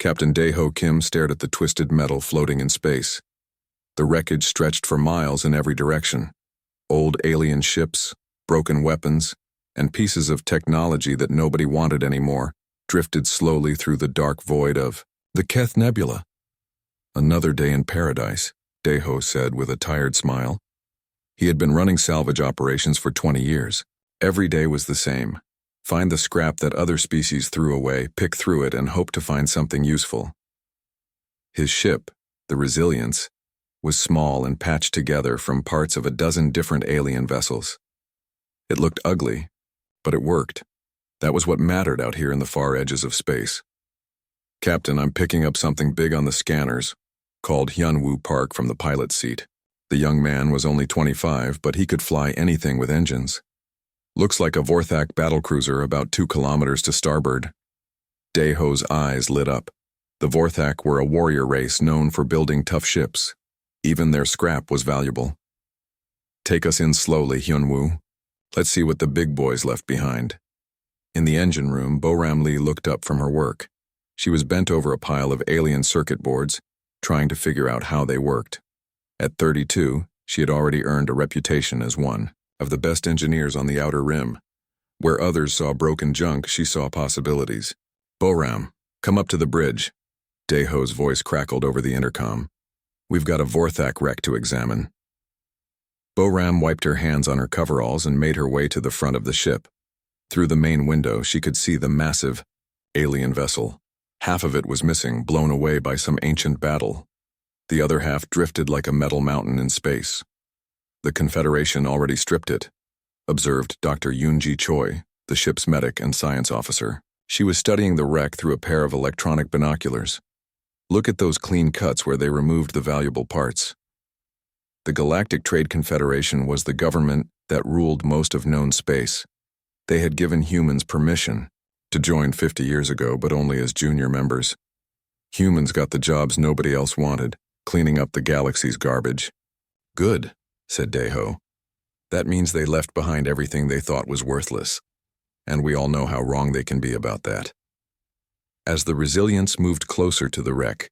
Captain Daeho Kim stared at the twisted metal floating in space. The wreckage stretched for miles in every direction. Old alien ships, broken weapons, and pieces of technology that nobody wanted anymore drifted slowly through the dark void of the Keth Nebula. Another day in paradise, Daeho said with a tired smile. He had been running salvage operations for 20 years. Every day was the same. Find the scrap that other species threw away, pick through it, and hope to find something useful. His ship, the Resilience, was small and patched together from parts of a dozen different alien vessels. It looked ugly, but it worked. That was what mattered out here in the far edges of space. "Captain, I'm picking up something big on the scanners," called Hyunwoo Park from the pilot's seat. The young man was only 25, but he could fly anything with engines. "Looks like a Vorthak battlecruiser about 2 kilometers to starboard." Daeho's eyes lit up. The Vorthak were a warrior race known for building tough ships. Even their scrap was valuable. "Take us in slowly, Hyunwoo. Let's see what the big boys left behind." In the engine room, Boram Lee looked up from her work. She was bent over a pile of alien circuit boards, trying to figure out how they worked. At 32, she had already earned a reputation as one of the best engineers on the Outer Rim. Where others saw broken junk, she saw possibilities. "Boram, come up to the bridge." Daeho's voice crackled over the intercom. "We've got a Vorthak wreck to examine." Boram wiped her hands on her coveralls and made her way to the front of the ship. Through the main window, she could see the massive alien vessel. Half of it was missing, blown away by some ancient battle. The other half drifted like a metal mountain in space. "The Confederation already stripped it," observed Dr. Yoonji Choi, the ship's medic and science officer. She was studying the wreck through a pair of electronic binoculars. "Look at those clean cuts where they removed the valuable parts." The Galactic Trade Confederation was the government that ruled most of known space. They had given humans permission to join 50 years ago, but only as junior members. Humans got the jobs nobody else wanted, cleaning up the galaxy's garbage. "Good," said Daeho. "That means they left behind everything they thought was worthless. And we all know how wrong they can be about that." As the Resilience moved closer to the wreck,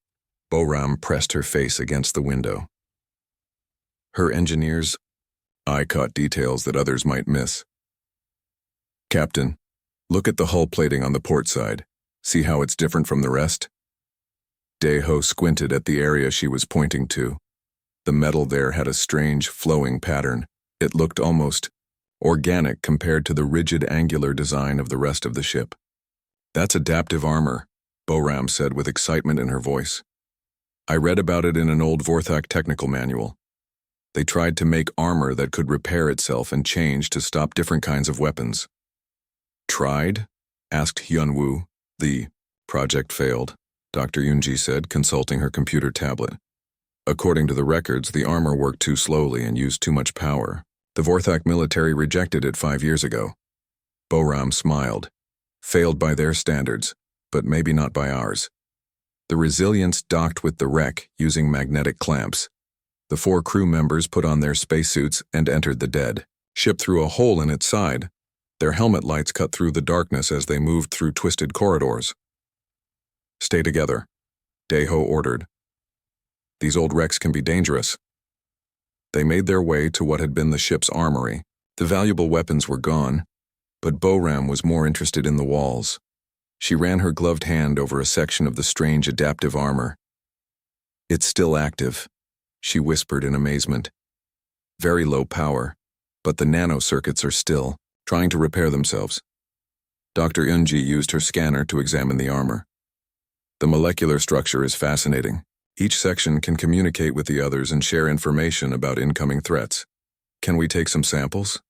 Boram pressed her face against the window. Her engineer's eye caught details that others might miss. "Captain, look at the hull plating on the port side. See how it's different from the rest?" Daeho squinted at the area she was pointing to. The metal there had a strange, flowing pattern. It looked almost organic compared to the rigid, angular design of the rest of the ship. "That's adaptive armor," Boram said with excitement in her voice. "I read about it in an old Vorthak technical manual. They tried to make armor that could repair itself and change to stop different kinds of weapons." "Tried?" asked Hyunwoo. "The project failed," Dr. Yoonji said, consulting her computer tablet. "According to the records, the armor worked too slowly and used too much power. The Vorthak military rejected it 5 years ago." Boram smiled. "Failed by their standards, but maybe not by ours." The Resilience docked with the wreck using magnetic clamps. The 4 crew members put on their spacesuits and entered the dead ship through a hole in its side. Their helmet lights cut through the darkness as they moved through twisted corridors. "Stay together," Daeho ordered. "These old wrecks can be dangerous." They made their way to what had been the ship's armory. The valuable weapons were gone, but Boram was more interested in the walls. She ran her gloved hand over a section of the strange adaptive armor. "It's still active," she whispered in amazement. "Very low power, but the nanocircuits are still trying to repair themselves." Dr. Yoonji used her scanner to examine the armor. "The molecular structure is fascinating. Each section can communicate with the others and share information about incoming threats." "Can we take some samples?"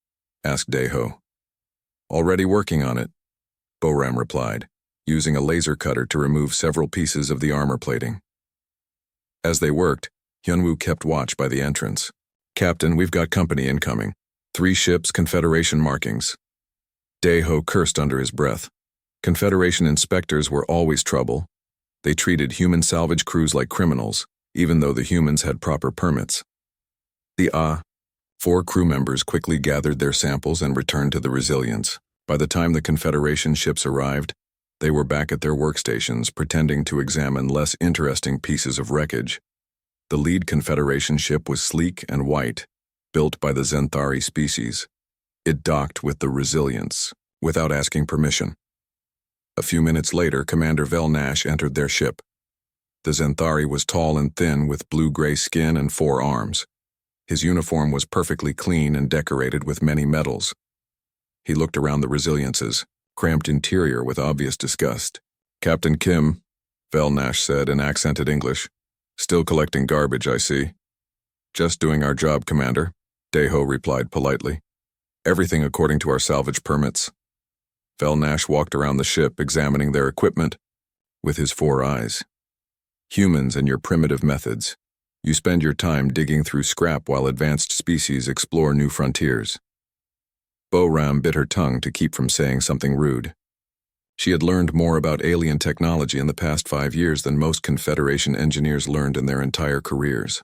asked Daeho. "Already working on it," Boram replied, using a laser cutter to remove several pieces of the armor plating. As they worked, Hyunwoo kept watch by the entrance. "Captain, we've got company incoming. 3 ships, Confederation markings." Daeho cursed under his breath. Confederation inspectors were always trouble. They treated human salvage crews like criminals, even though the humans had proper permits. The 4 crew members quickly gathered their samples and returned to the Resilience. By the time the Confederation ships arrived, They were back at their workstations, pretending to examine less interesting pieces of wreckage. The lead Confederation ship was sleek and white, built by the Zenthari species. It docked with the Resilience, without asking permission. A few minutes later, Commander Velnash entered their ship. The Zenthari was tall and thin, with blue-gray skin and 4 arms. His uniform was perfectly clean and decorated with many medals. He looked around the Resilience's cramped interior with obvious disgust. "Captain Kim," Velnash said in accented English. "Still collecting garbage, I see." "Just doing our job, Commander," Deho replied politely. "Everything according to our salvage permits." Velnash walked around the ship, examining their equipment with his 4 eyes. "Humans and your primitive methods. You spend your time digging through scrap while advanced species explore new frontiers." Bo-Ram bit her tongue to keep from saying something rude. She had learned more about alien technology in the past 5 years than most Confederation engineers learned in their entire careers.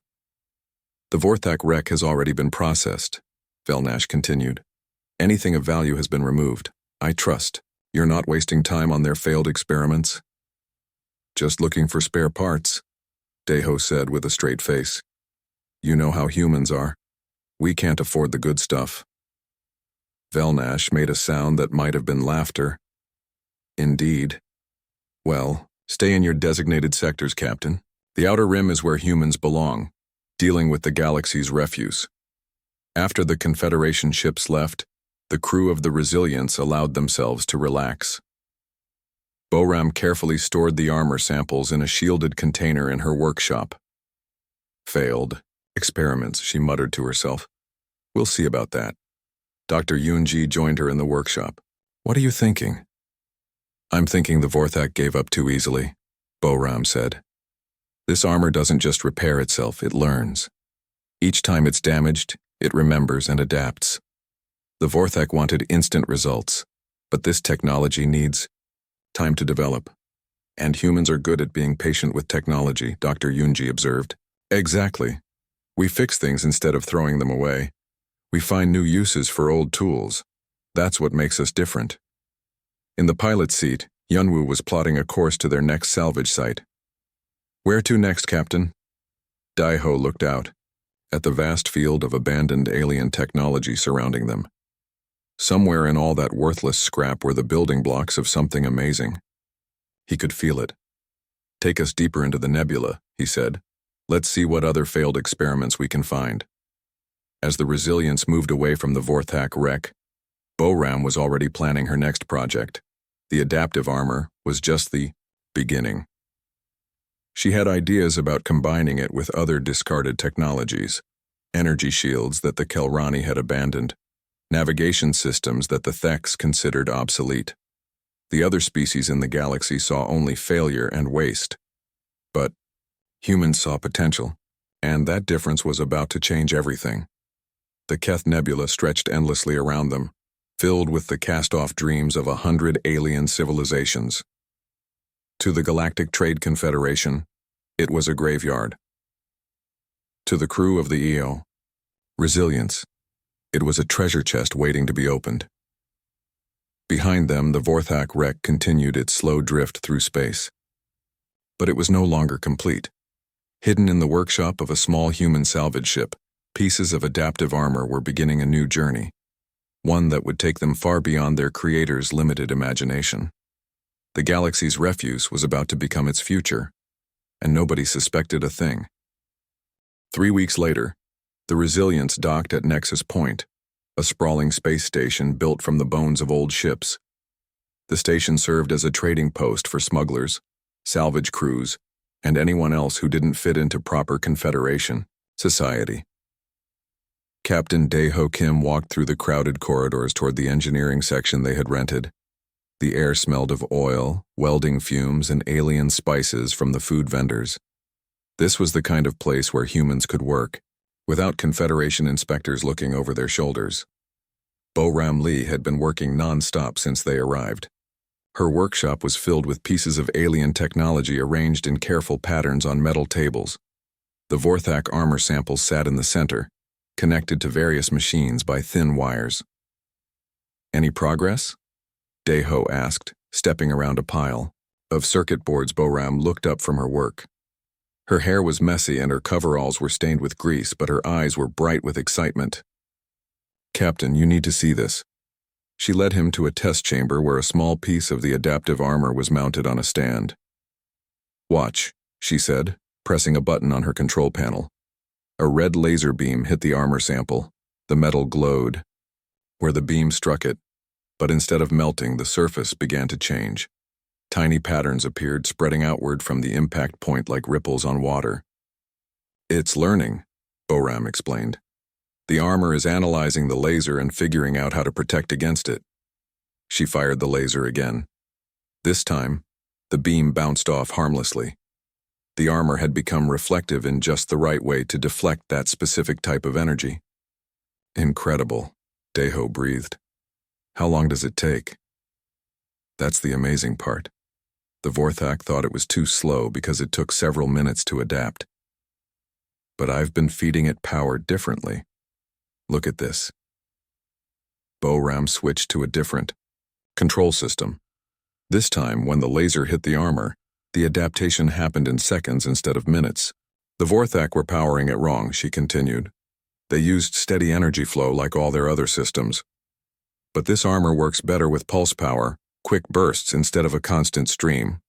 "The Vorthak wreck has already been processed," Velnash continued. "Anything of value has been removed. I trust you're not wasting time on their failed experiments." "Just looking for spare parts," Deho said with a straight face. "You know how humans are. We can't afford the good stuff." Velnash made a sound that might have been laughter. "Indeed. Well, stay in your designated sectors, Captain. The Outer Rim is where humans belong, dealing with the galaxy's refuse." After the Confederation ships left, the crew of the Resilience allowed themselves to relax. Bo-Ram carefully stored the armor samples in a shielded container in her workshop. "Failed experiments," she muttered to herself. "We'll see about that." Dr. Yunji joined her in the workshop. "What are you thinking?" "I'm thinking the Vorthak gave up too easily," Bo-Ram said. "This armor doesn't just repair itself, it learns. Each time it's damaged, it remembers and adapts. The Vorthak wanted instant results, but this technology needs time to develop. And humans are good at being patient with technology," Dr. Yunji observed. "Exactly. We fix things instead of throwing them away. We find new uses for old tools. That's what makes us different." In the pilot's seat, Yunwoo was plotting a course to their next salvage site. "Where to next, Captain?" Daiho looked out at the vast field of abandoned alien technology surrounding them. Somewhere in all that worthless scrap were the building blocks of something amazing. He could feel it. "Take us deeper into the nebula," he said. "Let's see what other failed experiments we can find." As the Resilience moved away from the Vorthak wreck, Bo-Ram was already planning her next project. The adaptive armor was just the beginning. She had ideas about combining it with other discarded technologies, energy shields that the Kelrani had abandoned, navigation systems that the Theks considered obsolete. The other species in the galaxy saw only failure and waste. But humans saw potential, and that difference was about to change everything. The Keth Nebula stretched endlessly around them, filled with the cast-off dreams of 100 alien civilizations. To the Galactic Trade Confederation, it was a graveyard. To the crew of the EO, Resilience, it was a treasure chest waiting to be opened. Behind them, the Vorthak wreck continued its slow drift through space. But it was no longer complete. Hidden in the workshop of a small human salvage ship, pieces of adaptive armor were beginning a new journey, one that would take them far beyond their creator's limited imagination. The galaxy's refuse was about to become its future, and nobody suspected a thing. 3 weeks later, the Resilience docked at Nexus Point, a sprawling space station built from the bones of old ships. The station served as a trading post for smugglers, salvage crews, and anyone else who didn't fit into proper Confederation society. Captain Daeho Kim walked through the crowded corridors toward the engineering section they had rented. The air smelled of oil, welding fumes, and alien spices from the food vendors. This was the kind of place where humans could work, without Confederation inspectors looking over their shoulders. Bo-Ram Lee had been working non-stop since they arrived. Her workshop was filled with pieces of alien technology arranged in careful patterns on metal tables. The Vorthak armor samples sat in the center, connected to various machines by thin wires. "Any progress?" Daeho asked, stepping around a pile of circuit boards. Boram looked up from her work. Her hair was messy and her coveralls were stained with grease, but her eyes were bright with excitement. "Captain, you need to see this." She led him to a test chamber where a small piece of the adaptive armor was mounted on a stand. "Watch," she said, pressing a button on her control panel. A red laser beam hit the armor sample. The metal glowed where the beam struck it, but instead of melting, the surface began to change. Tiny patterns appeared, spreading outward from the impact point like ripples on water. "It's learning," Boram explained. "The armor is analyzing the laser and figuring out how to protect against it." She fired the laser again. This time, the beam bounced off harmlessly. The armor had become reflective in just the right way to deflect that specific type of energy. "Incredible," Deho breathed. "How long does it take?" That's the amazing part. The Vorthak thought it was too slow because it took several minutes to adapt. But I've been feeding it power differently. Look at this. Boram switched to a different control system. This time, when the laser hit the armor, the adaptation happened in seconds instead of minutes. "The Vorthak were powering it wrong," she continued. "They used steady energy flow like all their other systems. But this armor works better with pulse power, quick bursts instead of a constant stream."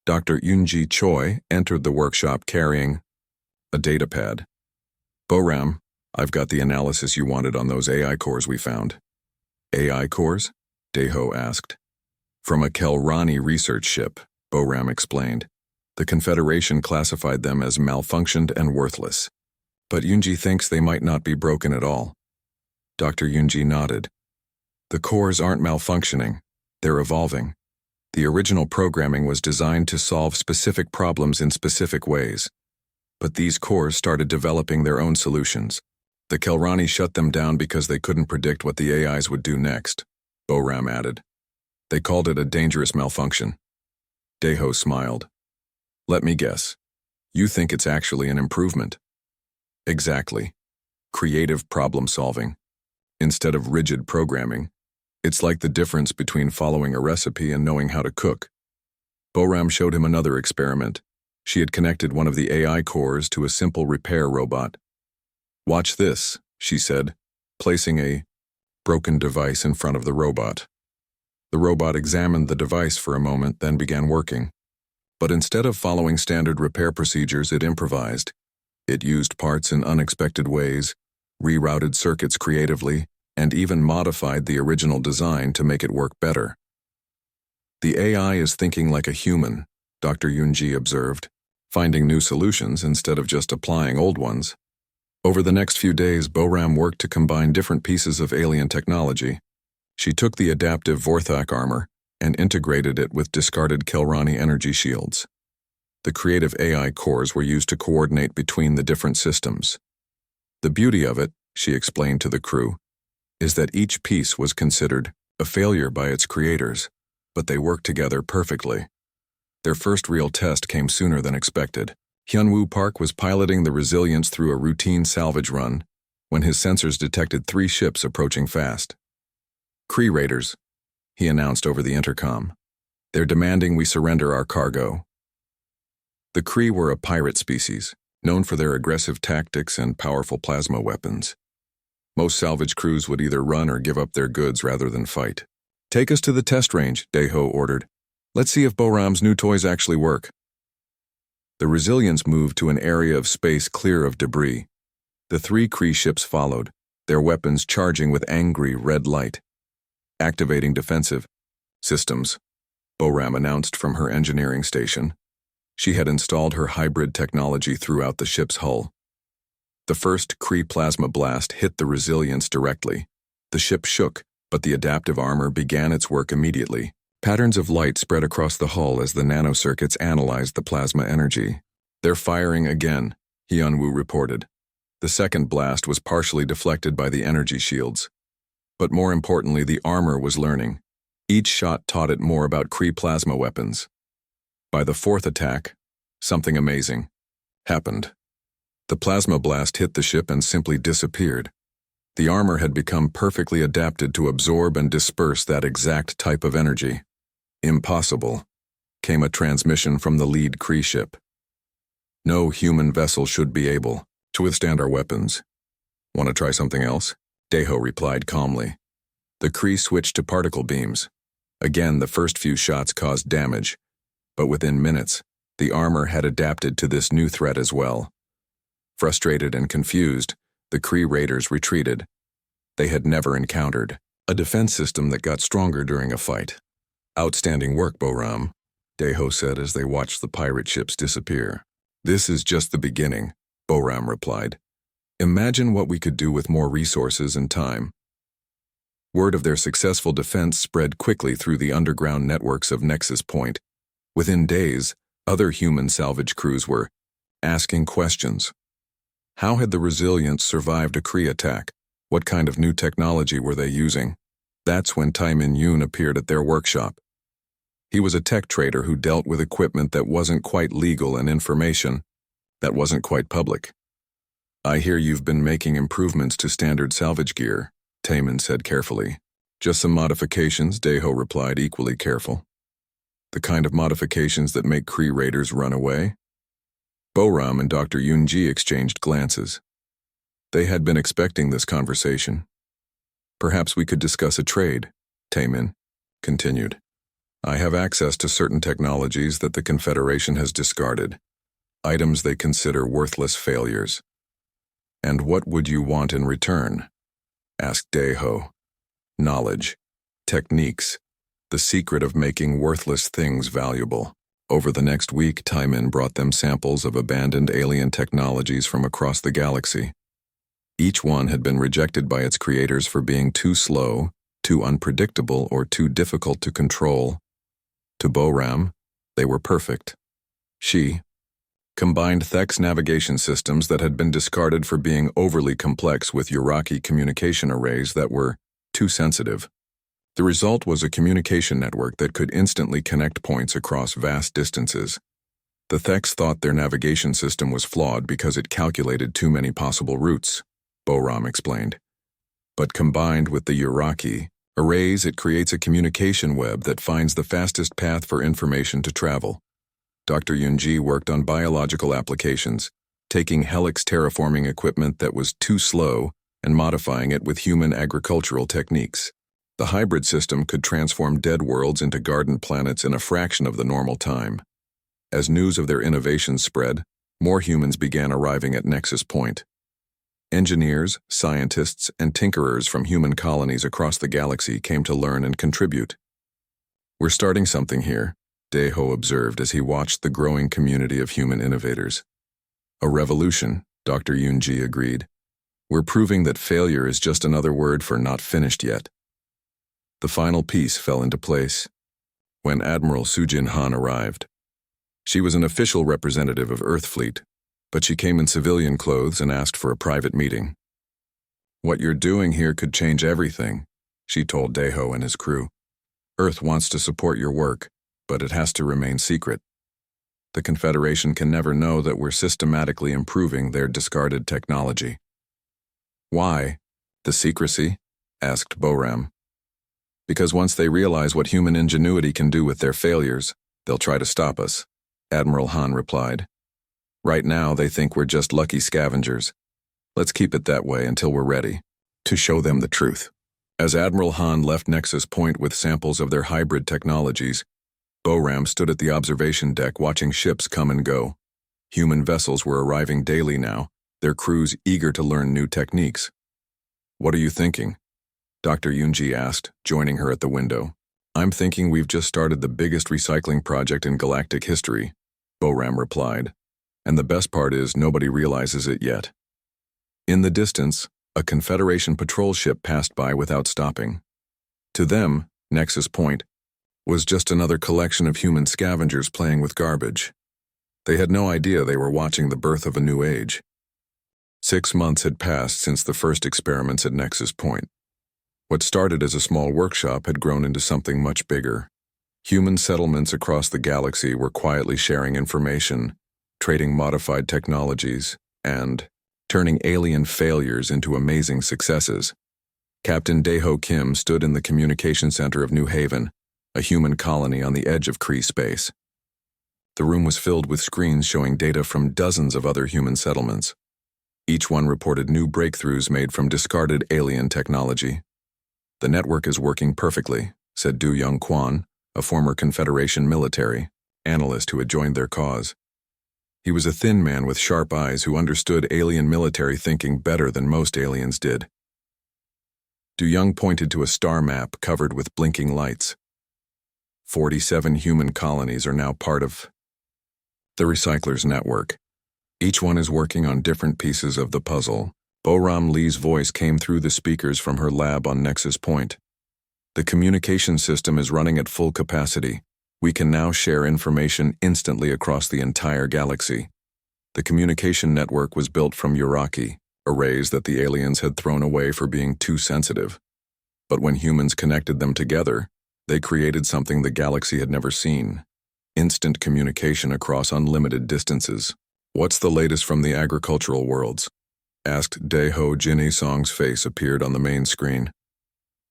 Dr. Yoonji Choi entered the workshop carrying a datapad. "Boram, I've got the analysis you wanted on those AI cores we found." "AI cores?" Deho asked. "From a Kelrani research ship," Boram explained. "The Confederation classified them as malfunctioned and worthless. But Yoonji thinks they might not be broken at all." Dr. Yoonji nodded. "The cores aren't malfunctioning. They're evolving. The original programming was designed to solve specific problems in specific ways. But these cores started developing their own solutions. The Kelrani shut them down because they couldn't predict what the AIs would do next," Boram added. "They called it a dangerous malfunction." Deho smiled. "Let me guess. You think it's actually an improvement?" "Exactly. Creative problem solving. Instead of rigid programming. It's like the difference between following a recipe and knowing how to cook." Boram showed him another experiment. She had connected one of the AI cores to a simple repair robot. "Watch this," she said, placing a broken device in front of the robot. The robot examined the device for a moment, then began working. But instead of following standard repair procedures, it improvised. It used parts in unexpected ways, rerouted circuits creatively, and even modified the original design to make it work better. "The AI is thinking like a human," Dr. Yoonji observed, "finding new solutions instead of just applying old ones." Over the next few days, Boram worked to combine different pieces of alien technology. She took the adaptive Vorthak armor and integrated it with discarded Kelrani energy shields. The creative AI cores were used to coordinate between the different systems. "The beauty of it," she explained to the crew, "is that each piece was considered a failure by its creators, but they worked together perfectly." Their first real test came sooner than expected. Hyunwoo Park was piloting the Resilience through a routine salvage run when his sensors detected 3 ships approaching fast. "Kree raiders," he announced over the intercom. "They're demanding we surrender our cargo." The Kree were a pirate species, known for their aggressive tactics and powerful plasma weapons. Most salvage crews would either run or give up their goods rather than fight. "Take us to the test range," Deho ordered. "Let's see if Boram's new toys actually work." The Resilience moved to an area of space clear of debris. The 3 Kree ships followed, their weapons charging with angry red light. "Activating defensive systems," Boram announced from her engineering station. She had installed her hybrid technology throughout the ship's hull. The first Kree plasma blast hit the Resilience directly. The ship shook, but the adaptive armor began its work immediately. Patterns of light spread across the hull as the nanocircuits analyzed the plasma energy. "They're firing again," Hyunwoo reported. The second blast was partially deflected by the energy shields. But more importantly, the armor was learning. Each shot taught it more about Kree plasma weapons. By the 4th attack, something amazing happened. The plasma blast hit the ship and simply disappeared. The armor had become perfectly adapted to absorb and disperse that exact type of energy. Impossible, came a transmission from the lead Kree ship. No human vessel should be able to withstand our weapons. Want to try something else? Deho replied calmly. The Kree switched to particle beams. Again, the first few shots caused damage, but within minutes, the armor had adapted to this new threat as well. Frustrated and confused, the Kree raiders retreated. They had never encountered a defense system that got stronger during a fight. Outstanding work, Boram, Deho said as they watched the pirate ships disappear. This is just the beginning, Boram replied. Imagine what we could do with more resources and time. Word of their successful defense spread quickly through the underground networks of Nexus Point. Within days, other human salvage crews were asking questions. How had the Resilients survived a Kree attack? What kind of new technology were they using? That's when Taimin Yoon appeared at their workshop. He was a tech trader who dealt with equipment that wasn't quite legal and information that wasn't quite public. I hear you've been making improvements to standard salvage gear, Taimin said carefully. Just some modifications, Deho replied, equally careful. The kind of modifications that make Kree raiders run away? Boram and Dr. Yoonji exchanged glances. They had been expecting this conversation. Perhaps we could discuss a trade, Taimin continued. I have access to certain technologies that the Confederation has discarded, items they consider worthless failures. And what would you want in return? Asked Deho. Knowledge, techniques, the secret of making worthless things valuable. Over the next week, Taimin brought them samples of abandoned alien technologies from across the galaxy. Each one had been rejected by its creators for being too slow, too unpredictable, or too difficult to control. To Boram, they were perfect. She combined Thek's navigation systems that had been discarded for being overly complex with Uraki communication arrays that were too sensitive. The result was a communication network that could instantly connect points across vast distances. The Theks thought their navigation system was flawed because it calculated too many possible routes, Boram explained. But combined with the Uraki arrays, it creates a communication web that finds the fastest path for information to travel. Dr. Yoonji worked on biological applications, taking helix terraforming equipment that was too slow and modifying it with human agricultural techniques. The hybrid system could transform dead worlds into garden planets in a fraction of the normal time. As news of their innovations spread, more humans began arriving at Nexus Point. Engineers, scientists, and tinkerers from human colonies across the galaxy came to learn and contribute. We're starting something here, Deho observed as he watched the growing community of human innovators. A revolution, Dr. Yoonji agreed. We're proving that failure is just another word for not finished yet. The final piece fell into place when Admiral Sujin Han arrived. She was an official representative of Earthfleet, but she came in civilian clothes and asked for a private meeting. What you're doing here could change everything, she told Deho and his crew. Earth wants to support your work, but it has to remain secret. The Confederation can never know that we're systematically improving their discarded technology. Why? The secrecy? Asked Boram. Because once they realize what human ingenuity can do with their failures, they'll try to stop us, Admiral Han replied. Right now, they think we're just lucky scavengers. Let's keep it that way until we're ready to show them the truth. As Admiral Han left Nexus Point with samples of their hybrid technologies, Boram stood at the observation deck watching ships come and go. Human vessels were arriving daily now, their crews eager to learn new techniques. What are you thinking? Dr. Yoonji asked, joining her at the window. I'm thinking we've just started the biggest recycling project in Galactic history, Boram replied. And the best part is nobody realizes it yet. In the distance, a Confederation patrol ship passed by without stopping. To them, Nexus Point was just another collection of human scavengers playing with garbage. They had no idea they were watching the birth of a new age. 6 months had passed since the first experiments at Nexus Point. What started as a small workshop had grown into something much bigger. Human settlements across the galaxy were quietly sharing information, trading modified technologies, and turning alien failures into amazing successes. Captain Deho Kim stood in the communication center of New Haven, a human colony on the edge of Kree space. The room was filled with screens showing data from dozens of other human settlements. Each one reported new breakthroughs made from discarded alien technology. "The network is working perfectly," said Du Young Kwan, a former Confederation military analyst who had joined their cause. He was a thin man with sharp eyes who understood alien military thinking better than most aliens did. Du Young pointed to a star map covered with blinking lights. 47 human colonies are now part of the Recyclers Network. Each one is working on different pieces of the puzzle. Boram Lee's voice came through the speakers from her lab on Nexus Point. "The communication system is running at full capacity. We can now share information instantly across the entire galaxy." The communication network was built from Uraki, arrays that the aliens had thrown away for being too sensitive. But when humans connected them together, they created something the galaxy had never seen: instant communication across unlimited distances. "What's the latest from the agricultural worlds?" asked Daeho. Jinny Song's face appeared on the main screen.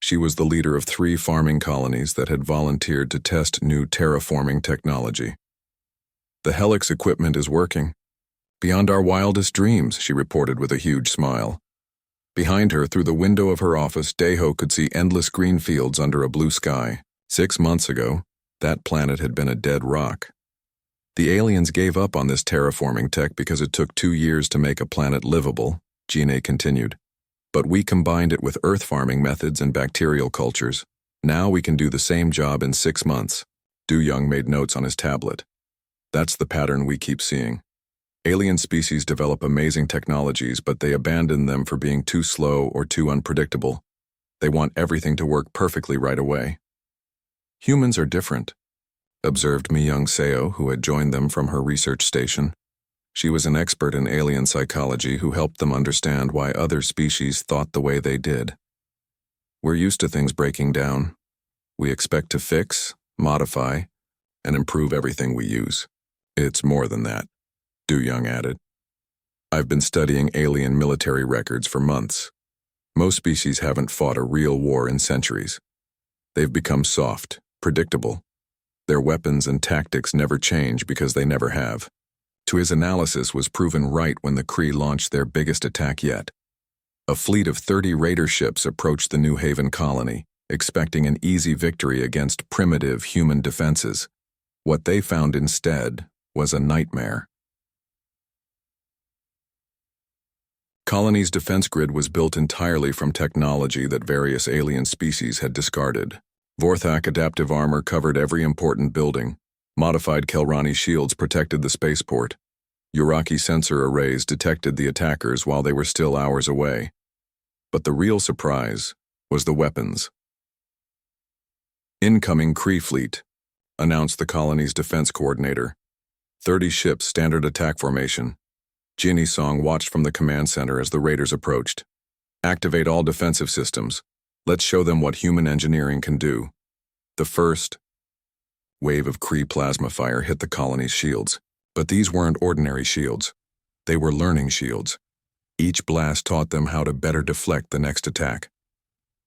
She was the leader of 3 farming colonies that had volunteered to test new terraforming technology. "The Helix equipment is working. Beyond our wildest dreams," she reported with a huge smile. Behind her, through the window of her office, Daeho could see endless green fields under a blue sky. 6 months ago, that planet had been a dead rock. "The aliens gave up on this terraforming tech because it took 2 years to make a planet livable," Gina continued. "But we combined it with earth farming methods and bacterial cultures. Now we can do the same job in 6 months. Du Young made notes on his tablet. "That's the pattern we keep seeing. Alien species develop amazing technologies, but they abandon them for being too slow or too unpredictable. They want everything to work perfectly right away." "Humans are different," observed Mi-Young Seo, who had joined them from her research station. She was an expert in alien psychology who helped them understand why other species thought the way they did. "We're used to things breaking down. We expect to fix, modify, and improve everything we use." "It's more than that," Du Young added. "I've been studying alien military records for months. Most species haven't fought a real war in centuries. They've become soft, predictable. Their weapons and tactics never change because they never have." To his analysis was proven right when the Kree launched their biggest attack yet. A fleet of 30 raider ships approached the New Haven colony, expecting an easy victory against primitive human defenses. What they found instead was a nightmare. Colony's defense grid was built entirely from technology that various alien species had discarded. Vorthak adaptive armor covered every important building. Modified Kelrani shields protected the spaceport. Uraki sensor arrays detected the attackers while they were still hours away. But the real surprise was the weapons. "Incoming Kree fleet," announced the colony's defense coordinator. 30 ships, standard attack formation. Jinny Song watched from the command center as the raiders approached. "Activate all defensive systems. Let's show them what human engineering can do." The first wave of Kree plasma fire hit the colony's shields. But these weren't ordinary shields. They were learning shields. Each blast taught them how to better deflect the next attack.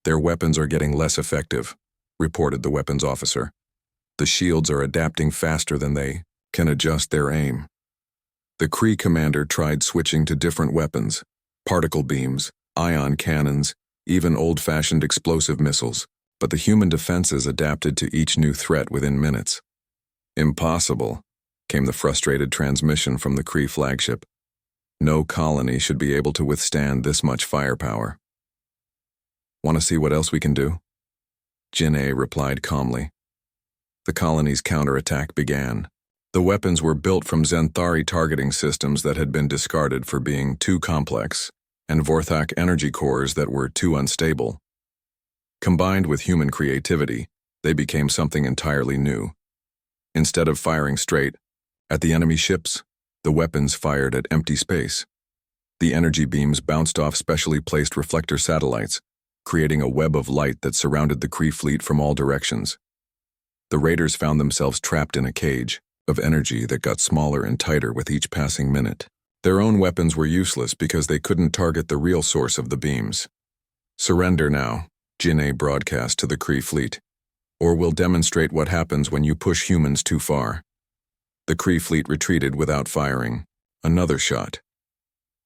"Their weapons are getting less effective," reported the weapons officer. "The shields are adapting faster than they can adjust their aim." The Kree commander tried switching to different weapons: particle beams, ion cannons, even old-fashioned explosive missiles. But the human defenses adapted to each new threat within minutes. "Impossible," came the frustrated transmission from the Kree flagship. "No colony should be able to withstand this much firepower." "Want to see what else we can do?" Jin-A replied calmly. The colony's counterattack began. The weapons were built from Zenthari targeting systems that had been discarded for being too complex, and Vorthak energy cores that were too unstable. Combined with human creativity, they became something entirely new. Instead of firing straight at the enemy ships, the weapons fired at empty space. The energy beams bounced off specially placed reflector satellites, creating a web of light that surrounded the Kree fleet from all directions. The raiders found themselves trapped in a cage of energy that got smaller and tighter with each passing minute. Their own weapons were useless because they couldn't target the real source of the beams. "Surrender now," Jin-A broadcast to the Kree fleet. or we'll demonstrate what happens when you push humans too far. The Kree fleet retreated without firing. Another shot.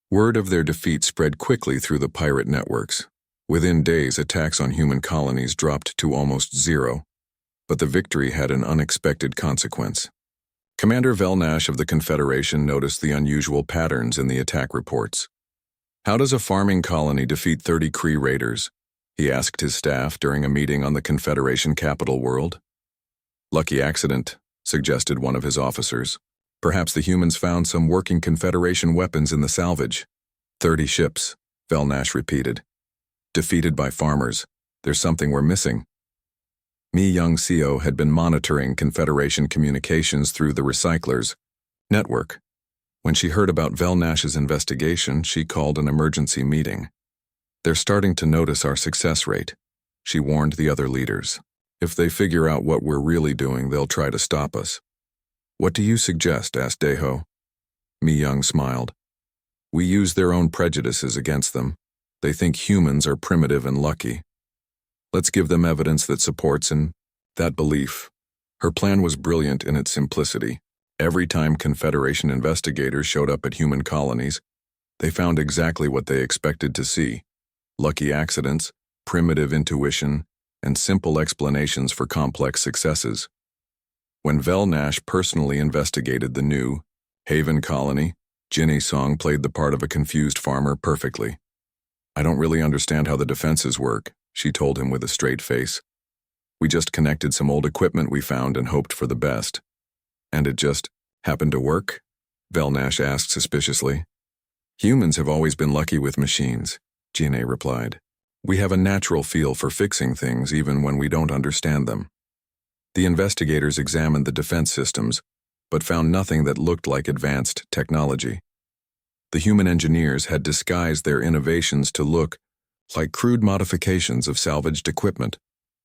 Word of their defeat spread quickly through the pirate networks. Within days, attacks on human colonies dropped to almost zero, but the victory had an unexpected consequence. Commander Velnash of the Confederation noticed the unusual patterns in the attack reports. How does a farming colony defeat 30 Kree raiders? He asked his staff during a meeting on the Confederation capital world. Lucky accident, suggested one of his officers. Perhaps the humans found some working Confederation weapons in the salvage. 30 ships, Velnash repeated. Defeated by farmers. There's something we're missing. Mi Young-seo had been monitoring Confederation communications through the Recyclers network. When she heard about Velnash's investigation, she called an emergency meeting. They're starting to notice our success rate, she warned the other leaders. If they figure out what we're really doing, they'll try to stop us. What do you suggest? Asked Daeho. Mi Young smiled. We use their own prejudices against them. They think humans are primitive and lucky. Let's give them evidence that supports that belief. Her plan was brilliant in its simplicity. Every time Confederation investigators showed up at human colonies, they found exactly what they expected to see: lucky accidents, primitive intuition, and simple explanations for complex successes. When Velnash personally investigated the new Haven colony, Jinny Song played the part of a confused farmer perfectly. I don't really understand how the defenses work, she told him with a straight face. We just connected some old equipment we found and hoped for the best. And it just happened to work? Velnash asked suspiciously. Humans have always been lucky with machines, Jinny replied. We have a natural feel for fixing things even when we don't understand them. The investigators examined the defense systems, but found nothing that looked like advanced technology. The human engineers had disguised their innovations to look like crude modifications of salvaged equipment.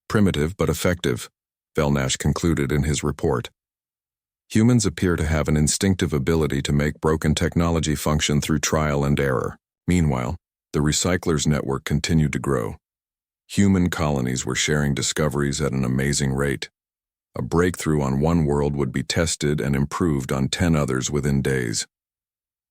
Primitive but effective, Velnash concluded in his report. Humans appear to have an instinctive ability to make broken technology function through trial and error. Meanwhile, the Recyclers network continued to grow. Human colonies were sharing discoveries at an amazing rate. A breakthrough on one world would be tested and improved on 10 others within days.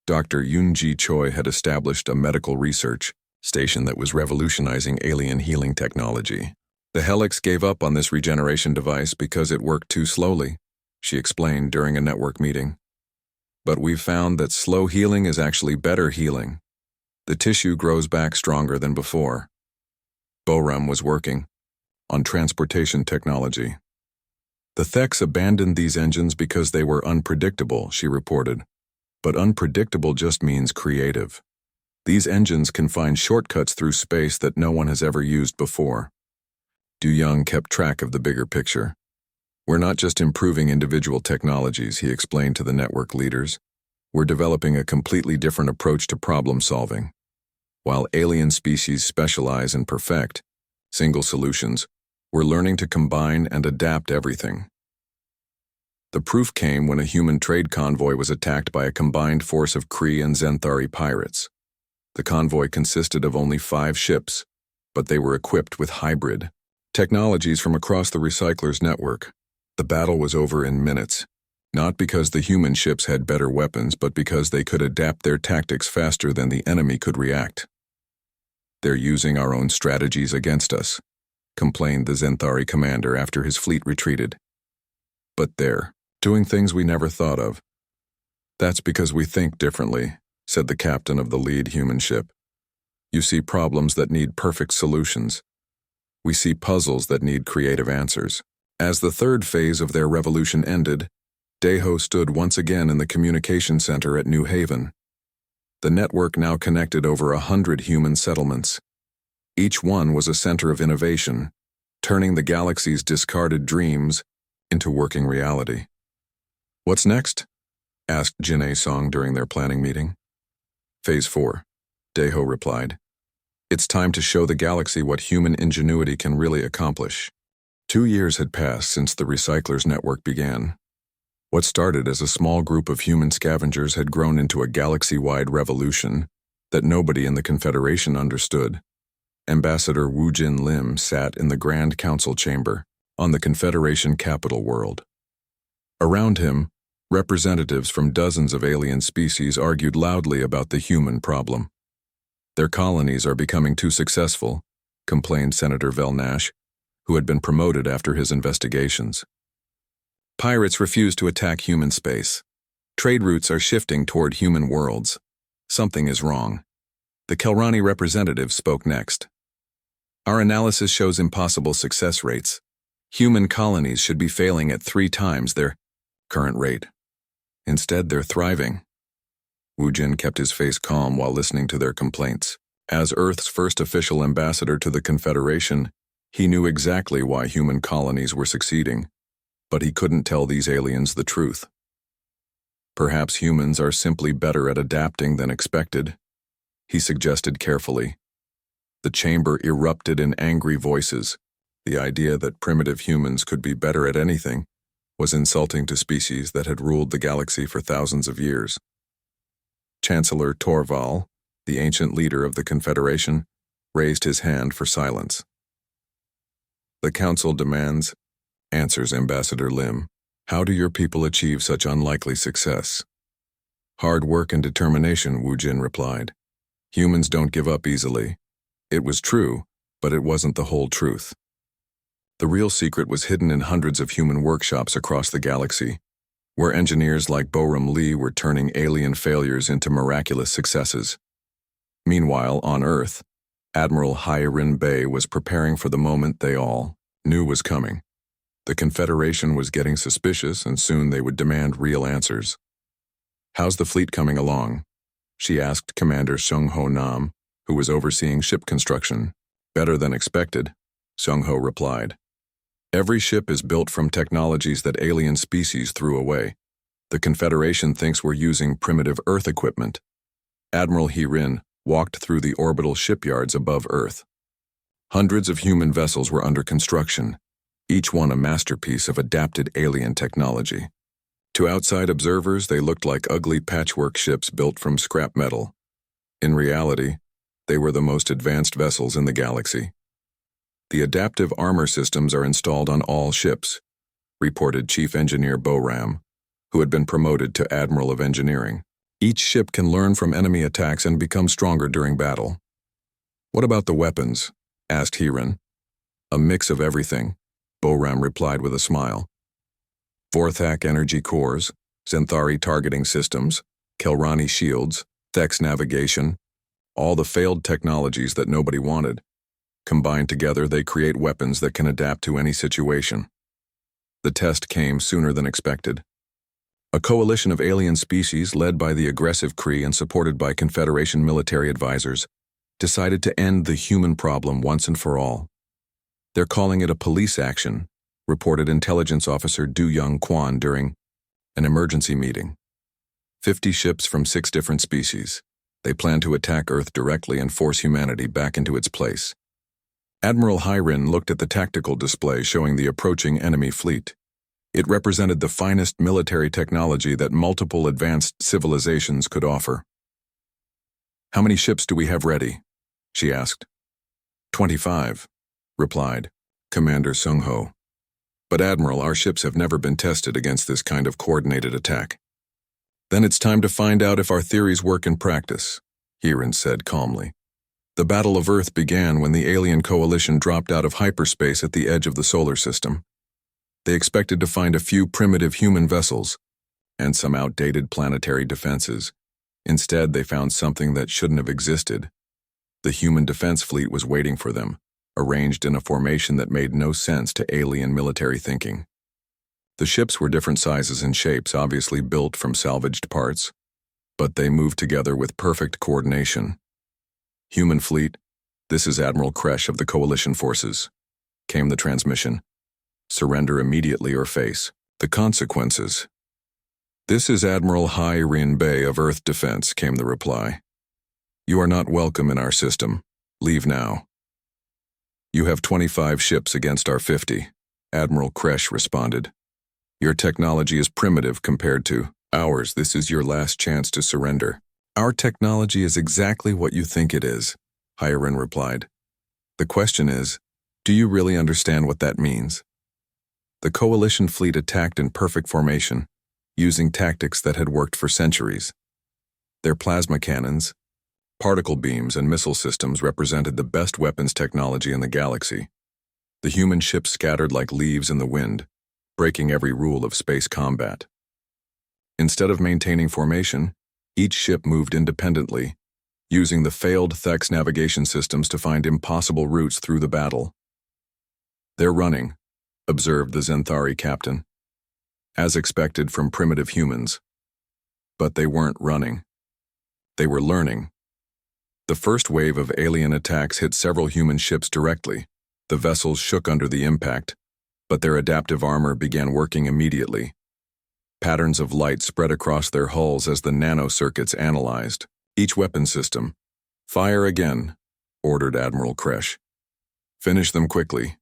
Dr. Yoonji Choi had established a medical research station that was revolutionizing alien healing technology. The Helix gave up on this regeneration device because it worked too slowly, she explained during a network meeting. But we've found that slow healing is actually better healing. The tissue grows back stronger than before. Boram was working on transportation technology. The Thex abandoned these engines because they were unpredictable, she reported. But unpredictable just means creative. These engines can find shortcuts through space that no one has ever used before. Du Young kept track of the bigger picture. We're not just improving individual technologies, he explained to the network leaders. We're developing a completely different approach to problem solving. While alien species specialize and perfect single solutions, we're learning to combine and adapt everything. The proof came when a human trade convoy was attacked by a combined force of Kree and Zenthari pirates. The convoy consisted of only 5 ships, but they were equipped with hybrid technologies from across the Recyclers network. The battle was over in minutes, not because the human ships had better weapons, but because they could adapt their tactics faster than the enemy could react. They're using our own strategies against us, complained the Zenthari commander after his fleet retreated. But they're doing things we never thought of. That's because we think differently, said the captain of the lead human ship. You see problems that need perfect solutions. We see puzzles that need creative answers. As the third phase of their revolution ended, Daeho stood once again in the communication center at New Haven. The network now connected over 100 human settlements. Each one was a center of innovation, turning the galaxy's discarded dreams into working reality. What's next? Asked Jinny Song during their planning meeting. Phase 4, Daeho replied. It's time to show the galaxy what human ingenuity can really accomplish. 2 years had passed since the Recyclers network began. What started as a small group of human scavengers had grown into a galaxy-wide revolution that nobody in the Confederation understood. Ambassador Wu Jin Lim sat in the Grand Council chamber. on the Confederation capital world. Around him, representatives from dozens of alien species argued loudly about the human problem. Their colonies are becoming too successful, complained Senator Velnash, who had been promoted after his investigations. Pirates refuse to attack human space. Trade routes are shifting toward human worlds. Something is wrong. The Kelrani representative spoke next. Our analysis shows impossible success rates. Human colonies should be failing at 3 times their current rate. Instead, they're thriving. Wu Jin kept his face calm while listening to their complaints. As Earth's first official ambassador to the Confederation, he knew exactly why human colonies were succeeding, but he couldn't tell these aliens the truth. Perhaps humans are simply better at adapting than expected, he suggested carefully. The chamber erupted in angry voices. The idea that primitive humans could be better at anything was insulting to species that had ruled the galaxy for thousands of years. Chancellor Torval, the ancient leader of the Confederation, raised his hand for silence. The Council demands, answers Ambassador Lim. How do your people achieve such unlikely success? Hard work and determination, Wu Jin replied. Humans don't give up easily. It was true, but it wasn't the whole truth. The real secret was hidden in hundreds of human workshops across the galaxy, where engineers like Boram Lee were turning alien failures into miraculous successes. Meanwhile, on Earth, Admiral Hairin Bay was preparing for the moment they all knew was coming. The Confederation was getting suspicious, and soon they would demand real answers. How's the fleet coming along? She asked Commander Sung Ho Nam, who was overseeing ship construction. Better than expected, Sung Ho replied. Every ship is built from technologies that alien species threw away. The Confederation thinks we're using primitive Earth equipment. Admiral Hairin walked through the orbital shipyards above Earth. Hundreds of human vessels were under construction, each one a masterpiece of adapted alien technology. To outside observers, they looked like ugly patchwork ships built from scrap metal. In reality, they were the most advanced vessels in the galaxy. The adaptive armor systems are installed on all ships, reported Chief Engineer Boram, who had been promoted to Admiral of Engineering. Each ship can learn from enemy attacks and become stronger during battle. What about the weapons? Asked Hairin. A mix of everything, Boram replied with a smile. Vorthak energy cores, Zenthari targeting systems, Kelrani shields, Thex navigation, all the failed technologies that nobody wanted. Combined together, they create weapons that can adapt to any situation. The test came sooner than expected. A coalition of alien species led by the aggressive Kree and supported by Confederation military advisors decided to end the human problem once and for all. They're calling it a police action, reported Intelligence Officer Du Young Quan during an emergency meeting. 50 ships from 6 different species. They plan to attack Earth directly and force humanity back into its place. Admiral Hairin looked at the tactical display showing the approaching enemy fleet. It represented the finest military technology that multiple advanced civilizations could offer. How many ships do we have ready? She asked. 25, replied Commander Sung Ho. But Admiral, our ships have never been tested against this kind of coordinated attack. Then it's time to find out if our theories work in practice, Hairin said calmly. The Battle of Earth began when the alien coalition dropped out of hyperspace at the edge of the solar system. They expected to find a few primitive human vessels and some outdated planetary defenses. Instead, they found something that shouldn't have existed. The human defense fleet was waiting for them, arranged in a formation that made no sense to alien military thinking. The ships were different sizes and shapes, obviously built from salvaged parts, but they moved together with perfect coordination. Human fleet, this is Admiral Kresh of the Coalition Forces, came the transmission. Surrender immediately or face the consequences. This is Admiral Hairin Bay of Earth Defense, came the reply. You are not welcome in our system. Leave now. You have 25 ships against our 50, Admiral Kresh responded. Your technology is primitive compared to ours. This is your last chance to surrender. Our technology is exactly what you think it is, Hairin replied. The question is, do you really understand what that means? The coalition fleet attacked in perfect formation, using tactics that had worked for centuries. Their plasma cannons, particle beams, and missile systems represented the best weapons technology in the galaxy. The human ships scattered like leaves in the wind, breaking every rule of space combat. Instead of maintaining formation, each ship moved independently, using the failed Thex navigation systems to find impossible routes through the battle. "They're running," observed the Zenthari captain, as expected from primitive humans. But they weren't running. They were learning. The first wave of alien attacks hit several human ships directly. The vessels shook under the impact, but their adaptive armor began working immediately. Patterns of light spread across their hulls as the nanocircuits analyzed each weapon system. "Fire again," ordered Admiral Kresh. "Finish them quickly."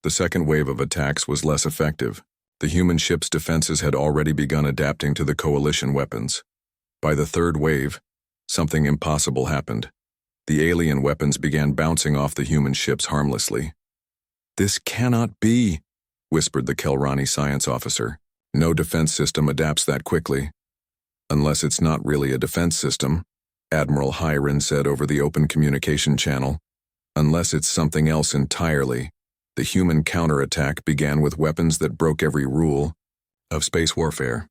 The second wave of attacks was less effective. The human ship's defenses had already begun adapting to the coalition weapons. By the third wave, something impossible happened. The alien weapons began bouncing off the human ships harmlessly. "This cannot be," whispered the Kelrani science officer. "No defense system adapts that quickly." "Unless it's not really a defense system," Admiral Hyron said over the open communication channel. "Unless it's something else entirely." The human counterattack began with weapons that broke every rule of space warfare.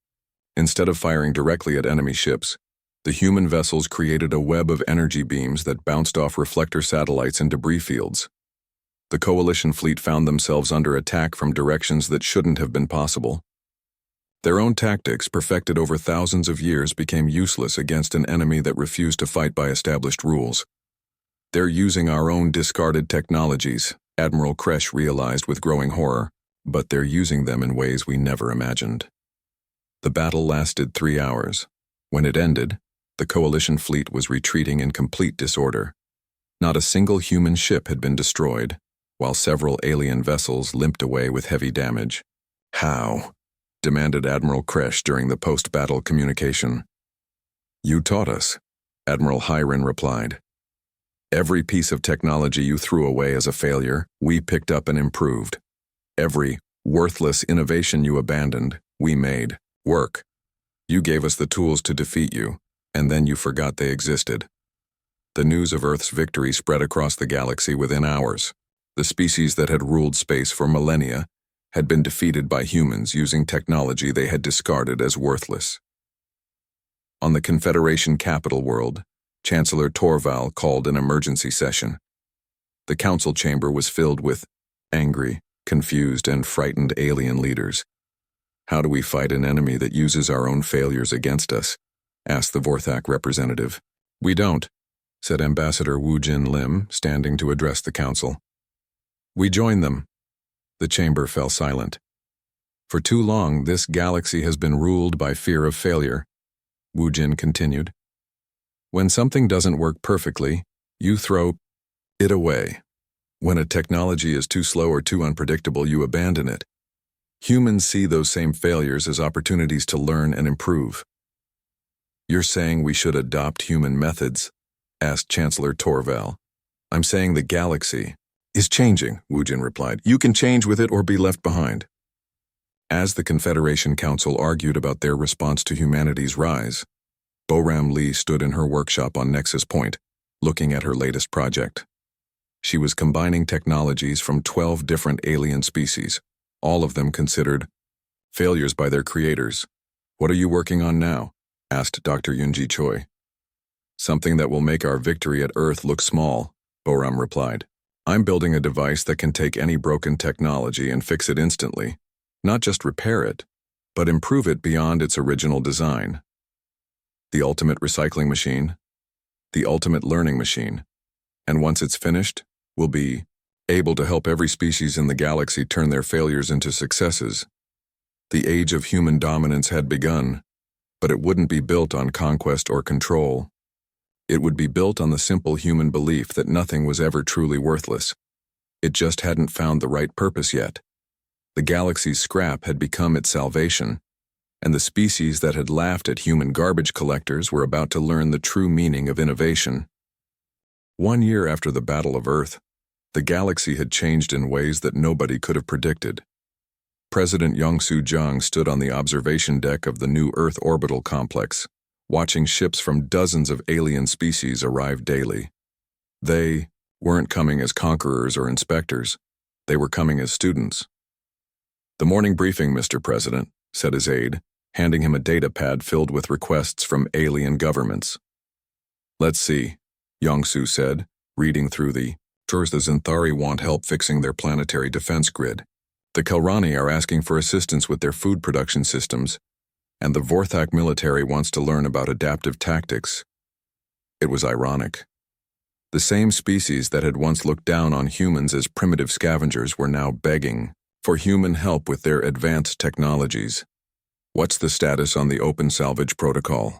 Instead of firing directly at enemy ships, the human vessels created a web of energy beams that bounced off reflector satellites and debris fields. The coalition fleet found themselves under attack from directions that shouldn't have been possible. Their own tactics, perfected over thousands of years, became useless against an enemy that refused to fight by established rules. "They're using our own discarded technologies," Admiral Kresh realized with growing horror, "but they're using them in ways we never imagined." The battle lasted 3 hours. When it ended, the coalition fleet was retreating in complete disorder. Not a single human ship had been destroyed, while several alien vessels limped away with heavy damage. "How?" demanded Admiral Kresh during the post-battle communication. "You taught us," Admiral Hyron replied. "Every piece of technology you threw away as a failure, we picked up and improved. Every worthless innovation you abandoned, we made work. You gave us the tools to defeat you, and then you forgot they existed." The news of Earth's victory spread across the galaxy within hours. The species that had ruled space for millennia had been defeated by humans using technology they had discarded as worthless. On the Confederation capital world, Chancellor Torval called an emergency session. The council chamber was filled with angry, confused, and frightened alien leaders. "How do we fight an enemy that uses our own failures against us?" asked the Vorthak representative. "We don't," said Ambassador Wu Jin Lim, standing to address the council. "We join them." The chamber fell silent. "For too long, this galaxy has been ruled by fear of failure," Wu Jin continued. "When something doesn't work perfectly, you throw it away. When a technology is too slow or too unpredictable, you abandon it. Humans see those same failures as opportunities to learn and improve." "You're saying we should adopt human methods?" asked Chancellor Torval. "I'm saying the galaxy is changing," Wu Jin replied. "You can change with it or be left behind." As the Confederation Council argued about their response to humanity's rise, Boram Lee stood in her workshop on Nexus Point, looking at her latest project. She was combining technologies from 12 different alien species, all of them considered failures by their creators. "What are you working on now?" asked Dr. Yunji Choi. "Something that will make our victory at Earth look small," Boram replied. "I'm building a device that can take any broken technology and fix it instantly. Not just repair it, but improve it beyond its original design. The ultimate recycling machine, the ultimate learning machine, and once it's finished, we'll be able to help every species in the galaxy turn their failures into successes." The age of human dominance had begun, but it wouldn't be built on conquest or control. It would be built on the simple human belief that nothing was ever truly worthless. It just hadn't found the right purpose yet. The galaxy's scrap had become its salvation, and the species that had laughed at human garbage collectors were about to learn the true meaning of innovation. 1 year after the Battle of Earth, the galaxy had changed in ways that nobody could have predicted. President Soo-jung stood on the observation deck of the new Earth orbital complex, watching ships from dozens of alien species arrive daily. They weren't coming as conquerors or inspectors. They were coming as students. "The morning briefing, Mr. President," said his aide, handing him a data pad filled with requests from alien governments. "Let's see," Soo said, reading through the Xanthari want help fixing their planetary defense grid. The Kelrani are asking for assistance with their food production systems, and the Vorthak military wants to learn about adaptive tactics. It was ironic. The same species that had once looked down on humans as primitive scavengers were now begging for human help with their advanced technologies. "What's the status on the open salvage protocol?"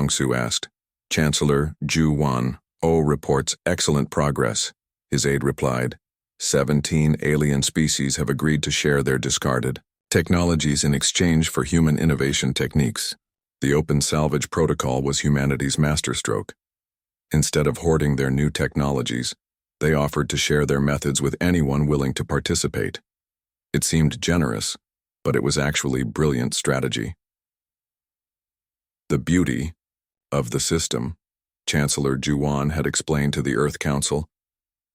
Soo asked. "Chancellor Ju Wan-oh reports excellent progress," his aide replied. 17 alien species have agreed to share their discarded technologies in exchange for human innovation techniques. The open salvage protocol was humanity's masterstroke. Instead of hoarding their new technologies, they offered to share their methods with anyone willing to participate. It seemed generous, but it was actually brilliant strategy. The beauty of the system, Chancellor Ju Wan had explained to the Earth Council,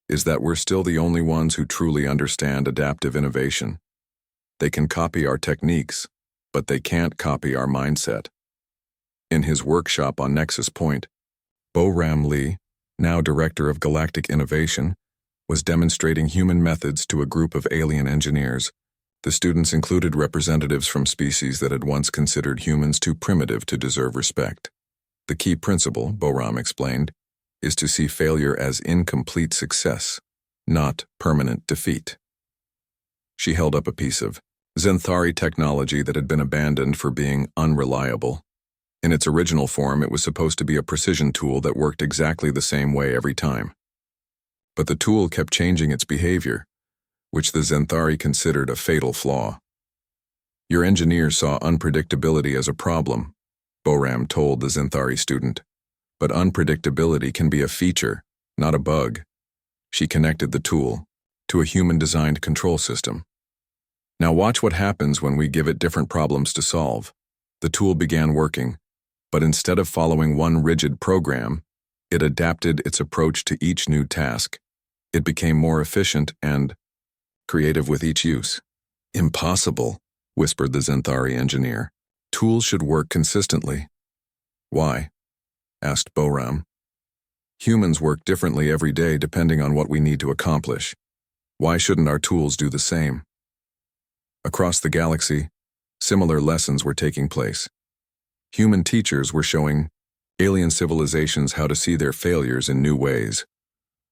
is that we're still the only ones who truly understand adaptive innovation. They can copy our techniques, but they can't copy our mindset. In his workshop on Nexus Point, Bo-Ram Lee, now Director of Galactic Innovation, was demonstrating human methods to a group of alien engineers. The students included representatives from species that had once considered humans too primitive to deserve respect. The key principle, Bo-Ram explained, is to see failure as incomplete success, not permanent defeat. She held up a piece of Xanthari technology that had been abandoned for being unreliable. In its original form, it was supposed to be a precision tool that worked exactly the same way every time. But the tool kept changing its behavior, which the Xanthari considered a fatal flaw. "Your engineers saw unpredictability as a problem," Bo-Ram told the Xanthari student. "But unpredictability can be a feature, not a bug." She connected the tool to a human-designed control system. "Now watch what happens when we give it different problems to solve." The tool began working, but instead of following one rigid program, it adapted its approach to each new task. It became more efficient and creative with each use. "Impossible," whispered the Xanthari engineer. "Tools should work consistently." "Why?" asked Bo-Ram. "Humans work differently every day depending on what we need to accomplish. Why shouldn't our tools do the same?" Across the galaxy, similar lessons were taking place. Human teachers were showing alien civilizations how to see their failures in new ways.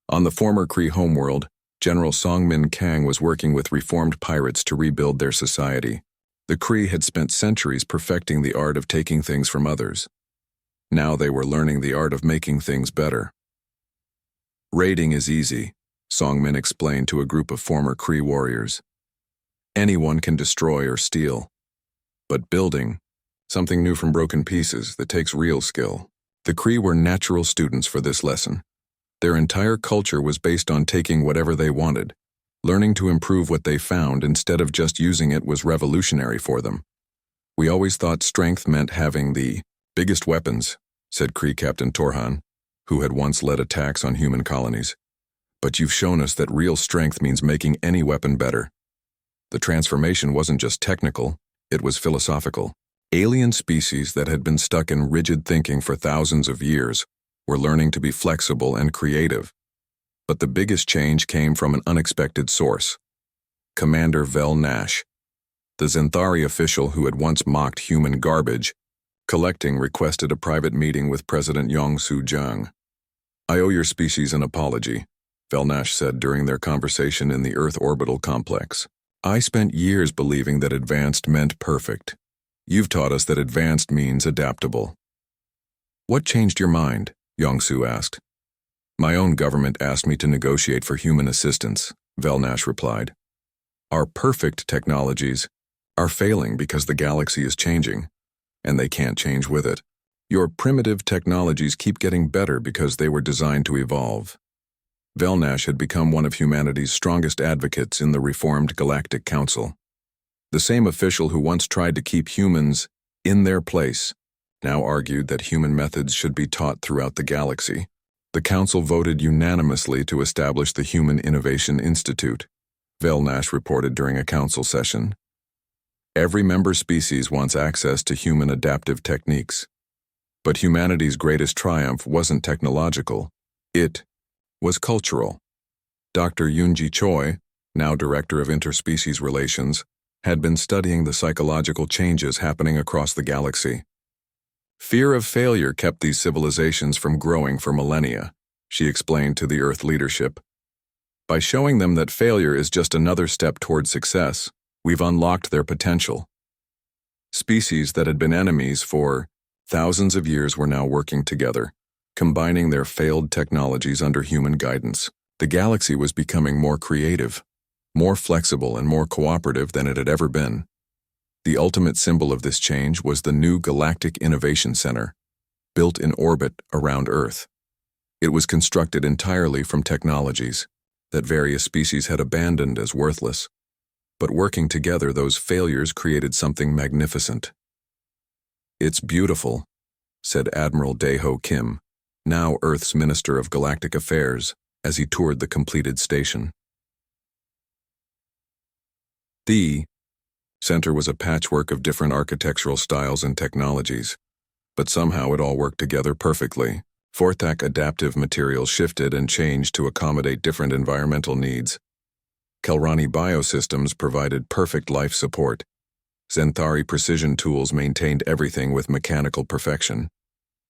On the former Kree homeworld, General Song-Min Kang was working with reformed pirates to rebuild their society. The Kree had spent centuries perfecting the art of taking things from others. Now they were learning the art of making things better. "Raiding is easy," Song-Min explained to a group of former Kree warriors. "Anyone can destroy or steal. But building, something new from broken pieces, that takes real skill." The Kree were natural students for this lesson. Their entire culture was based on taking whatever they wanted. Learning to improve what they found instead of just using it was revolutionary for them. "We always thought strength meant having the biggest weapons," said Kree Captain Torhan, who had once led attacks on human colonies. "But you've shown us that real strength means making any weapon better." The transformation wasn't just technical, it was philosophical. Alien species that had been stuck in rigid thinking for thousands of years were learning to be flexible and creative. But the biggest change came from an unexpected source. Commander Vel Nash, the Xanthari official who had once mocked human garbage, Collecting requested a private meeting with President Soo-jung. "I owe your species an apology," Velnash said during their conversation in the Earth orbital complex. "I spent years believing that advanced meant perfect. You've taught us that advanced means adaptable." "What changed your mind?" Soo asked. "My own government asked me to negotiate for human assistance," Velnash replied. "Our perfect technologies are failing because the galaxy is changing, and they can't change with it. Your primitive technologies keep getting better because they were designed to evolve." Velnash had become one of humanity's strongest advocates in the reformed Galactic Council. The same official who once tried to keep humans in their place now argued that human methods should be taught throughout the galaxy. The council voted unanimously to establish the Human Innovation Institute, Velnash reported during a council session. Every member species wants access to human adaptive techniques. But humanity's greatest triumph wasn't technological. It was cultural. Dr. Yoonji Choi, now Director of Interspecies Relations, had been studying the psychological changes happening across the galaxy. Fear of failure kept these civilizations from growing for millennia, she explained to the Earth leadership. By showing them that failure is just another step toward success, we've unlocked their potential. Species that had been enemies for thousands of years were now working together, combining their failed technologies under human guidance. The galaxy was becoming more creative, more flexible and more cooperative than it had ever been. The ultimate symbol of this change was the new Galactic Innovation Center, built in orbit around Earth. It was constructed entirely from technologies that various species had abandoned as worthless. But working together, those failures created something magnificent. "It's beautiful," said Admiral Dae-ho Kim, now Earth's Minister of Galactic Affairs, as he toured the completed station. The center was a patchwork of different architectural styles and technologies, but somehow it all worked together perfectly. Vorthak adaptive materials shifted and changed to accommodate different environmental needs. Kelrani biosystems provided perfect life support. Zenthari precision tools maintained everything with mechanical perfection.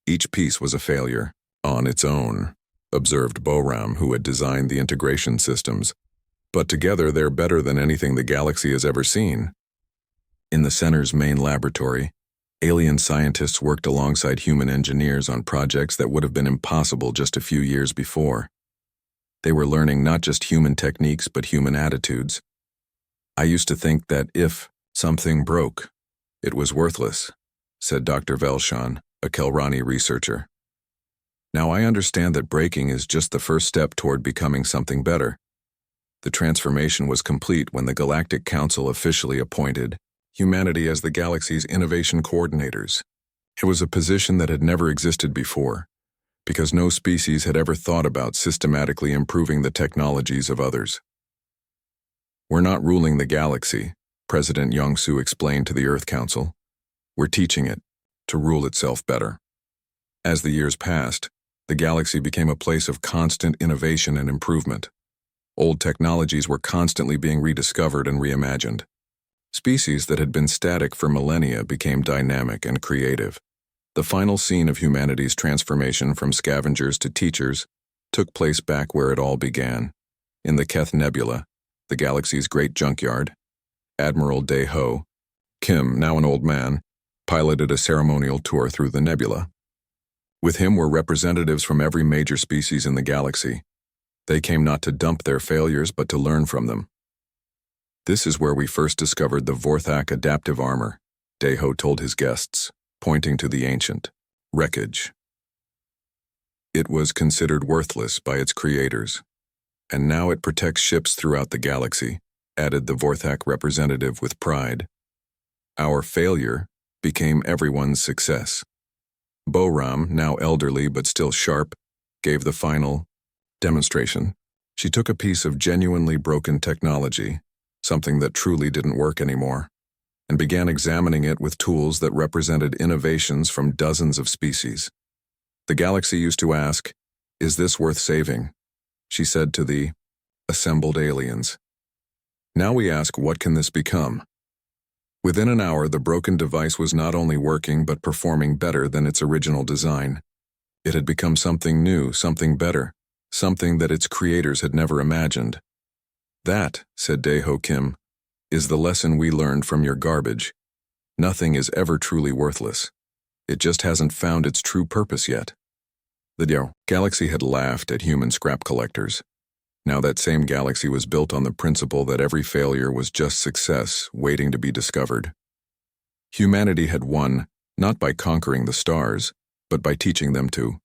Each piece was a failure on its own, observed Boram, who had designed the integration systems. But together they're better than anything the galaxy has ever seen. In the center's main laboratory, alien scientists worked alongside human engineers on projects that would have been impossible just a few years before. They were learning not just human techniques but human attitudes. "I used to think that if something broke, it was worthless," said Dr. Velshan, a Kelrani researcher. "Now I understand that breaking is just the first step toward becoming something better." The transformation was complete when the Galactic Council officially appointed humanity as the galaxy's innovation coordinators. It was a position that had never existed before, because no species had ever thought about systematically improving the technologies of others. "We're not ruling the galaxy," President Yongsu explained to the Earth Council. "We're teaching it to rule itself better." As the years passed, the galaxy became a place of constant innovation and improvement. Old technologies were constantly being rediscovered and reimagined. Species that had been static for millennia became dynamic and creative. The final scene of humanity's transformation from scavengers to teachers took place back where it all began, in the Keth Nebula, the galaxy's great junkyard. Admiral Dae-ho Kim, now an old man, piloted a ceremonial tour through the nebula. With him were representatives from every major species in the galaxy. They came not to dump their failures but to learn from them. "This is where we first discovered the Vorthak adaptive armor," Dae-ho told his guests, pointing to the ancient wreckage. "It was considered worthless by its creators, and now it protects ships throughout the galaxy," added the Vorthak representative with pride. "Our failure became everyone's success." Boram, now elderly but still sharp, gave the final demonstration. She took a piece of genuinely broken technology, something that truly didn't work anymore, and began examining it with tools that represented innovations from dozens of species. "The galaxy used to ask, 'Is this worth saving?' she said to the assembled aliens. Now we ask, what can this become?" Within an hour, the broken device was not only working but performing better than its original design. It had become something new, something better, something that its creators had never imagined. "That," said Dae-ho Kim, "is the lesson we learned from your garbage. Nothing is ever truly worthless. It just hasn't found its true purpose yet." The galaxy had laughed at human scrap collectors. Now that same galaxy was built on the principle that every failure was just success waiting to be discovered. Humanity had won, not by conquering the stars, but by teaching them to